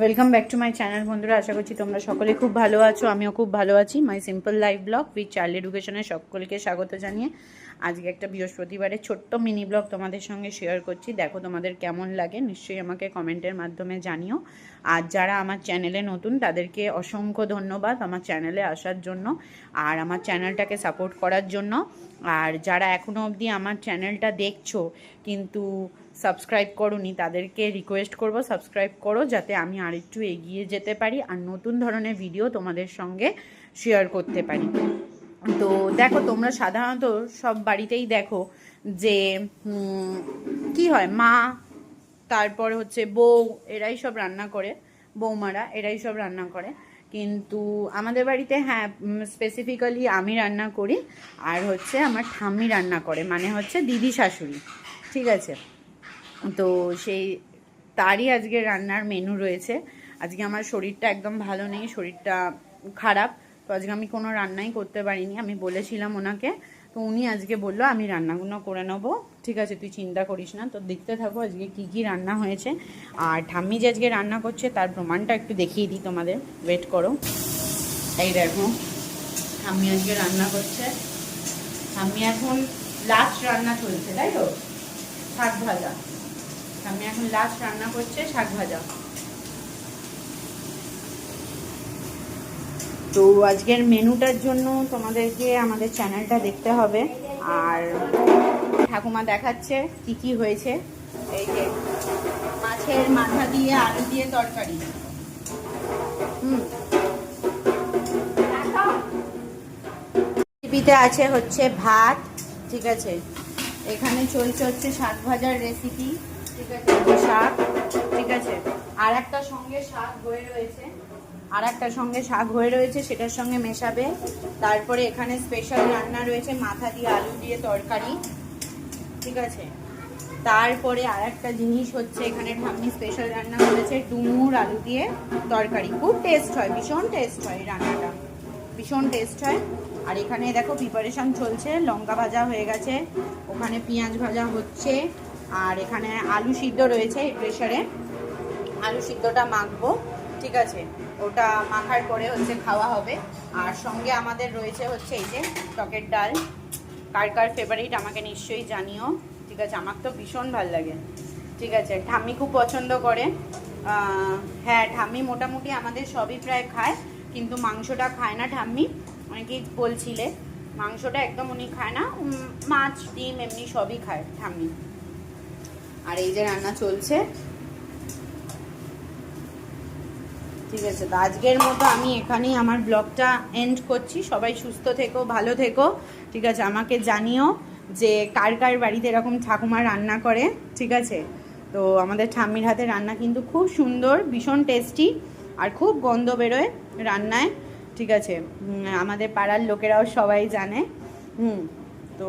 Welcome back to my channel বন্ধুরা। আশা করছি তোমরা সকলে খুব ভালো আছো, আমিও খুব ভালো আছি। মাই simple life blog with child এডুকেশনের সকলকে স্বাগত জানিয়ে আজকে একটা বৃহস্পতিবারের ছোট্ট মিনি ব্লগ তোমাদের সঙ্গে শেয়ার করছি। দেখো তোমাদের কেমন লাগে নিশ্চয়ই আমাকে কমেন্টের মাধ্যমে জানিও। আর যারা আমার চ্যানেলে নতুন তাদেরকে অসংখ্য ধন্যবাদ আমার চ্যানেলে আসার জন্য আর আমার চ্যানেলটাকে সাপোর্ট করার জন্য। আর যারা এখনও অবধি আমার চ্যানেলটা দেখছো কিন্তু সাবস্ক্রাইব করোনি তাদেরকে রিকোয়েস্ট করব সাবস্ক্রাইব করো, যাতে আমি আরেকটু এগিয়ে যেতে পারি আর নতুন ধরনের ভিডিও তোমাদের সঙ্গে শেয়ার করতে পারি। তো দেখো তোমরা সাধারণত সব বাড়িতেই দেখো যে কি হয়, মা তারপরে হচ্ছে বউ এরাই সব রান্না করে, বৌমারা এরাই সব রান্না করে। কিন্তু আমাদের বাড়িতে হ্যাঁ স্পেসিফিক্যালি আমি রান্না করি আর হচ্ছে আমার ঠাম্মি রান্না করে, মানে হচ্ছে দিদি শাশুড়ি, ঠিক আছে। তো সেই তারই আজকে রান্নার মেনু রয়েছে। আজকে আমার শরীরটা একদম ভালো নেই, শরীরটা খারাপ, তো আজকে আমি কোনো রান্নাই করতে পারিনি। আমি বলেছিলাম ওনাকে, তো উনি আজকে বললো আমি রান্নাগুলো করে নেবো, ঠিক আছে তুই চিন্তা করিস না। তো দেখতে থাকো আজকে কি কি রান্না হয়েছে। আর ঠাম্মি যে আজকে রান্না করছে তার প্রমাণটা একটু দেখিয়ে দিই তোমাদের, ওয়েট করো। এই দেখো ঠাম্মি আজকে রান্না করছে। ঠাম্মি এখন লাস্ট রান্না চলছে, তাই তো, শাক ভাজা। আমি এখন লাস্ট রান্না করছে শাক ভাজা। তো আজকের মেনুটার জন্য তোমাদেরকে আমাদের চ্যানেলটা দেখতে হবে। আর ঠাকুমা দেখাচ্ছে কি কি হয়েছে। এই যে মাছের মাথা দিয়ে আলু দিয়ে তরকারি, রেসিপিতে আছে হচ্ছে ভাত, ঠিক আছে। এখানে চলছে হচ্ছে শাক ভাজার রেসিপি, ঠিক আছে, শাক, ঠিক আছে। আর একটা সঙ্গে শাক হয়ে রয়েছে, আর একটা সঙ্গে শাক হয়ে রয়েছে, সেটার সঙ্গে মেশাবে। তারপরে এখানে স্পেশাল রান্না রয়েছে মাথা দিয়ে আলু দিয়ে তরকারি, ঠিক আছে। তারপরে আর একটা জিনিস হচ্ছে এখানে ঠাম্মি স্পেশাল রান্না করেছে ডুমুর আলু দিয়ে তরকারি। খুব টেস্ট হয়, ভীষণ টেস্ট হয় রান্নাটা, ভীষণ টেস্ট হয়। আর এখানে দেখো প্রিপারেশন চলছে, লঙ্কা ভাজা হয়ে গেছে, ওখানে পেঁয়াজ ভাজা হচ্ছে, আর এখানে আলু সিদ্ধ রয়েছে প্রেসারে, আলু সিদ্ধটা মাখবো, ঠিক আছে। ওটা মাখার পরে হচ্ছে খাওয়া হবে। আর সঙ্গে আমাদের রয়েছে হচ্ছে এই যে টকের ডাল। কার কার ফেভারিট আমাকে নিশ্চয়ই জানিও, ঠিক আছে। আমার তো ভীষণ ভালো লাগে, ঠিক আছে। ঠাম্মি খুব পছন্দ করে। হ্যাঁ ঠাম্মি মোটামুটি আমাদের সবই প্রায় খায়, কিন্তু মাংসটা খায় না ঠাম্মি, অনেকেই বলছিলে। মাংসটা একদম উনি খায় না, মাছ ডিম এমনি সবই খায় ঠাম্মি। আর এই যে রান্না চলছে, ঠিক আছে। তো আজকের মতো আমি এখানেই আমার ব্লগটা এন্ড করছি। সবাই সুস্থ থেকো, ভালো থেকো, ঠিক আছে। আমাকে জানিও যে কার কার বাড়িতে এরকম ঠাকুমা রান্না করে, ঠিক আছে। তো আমাদের ঠাম্মির হাতে রান্না কিন্তু খুব সুন্দর, ভীষণ টেস্টি, আর খুব গন্ধ বেরোয় রান্নায়, ঠিক আছে। আমাদের পাড়ার লোকেরাও সবাই জানে। তো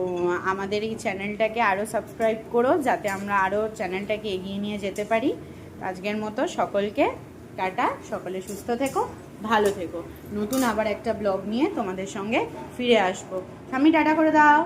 আমাদের এই চ্যানেলটাকে আরও সাবস্ক্রাইব করো, যাতে আমরা আরও চ্যানেলটাকে এগিয়ে নিয়ে যেতে পারি। আজকের মতো সকলকে টাটা, সকলে সুস্থ থেকো, ভালো থেকো। নতুন আবার একটা ব্লগ নিয়ে তোমাদের সঙ্গে ফিরে আসবো। আমি টাটা করে দাও।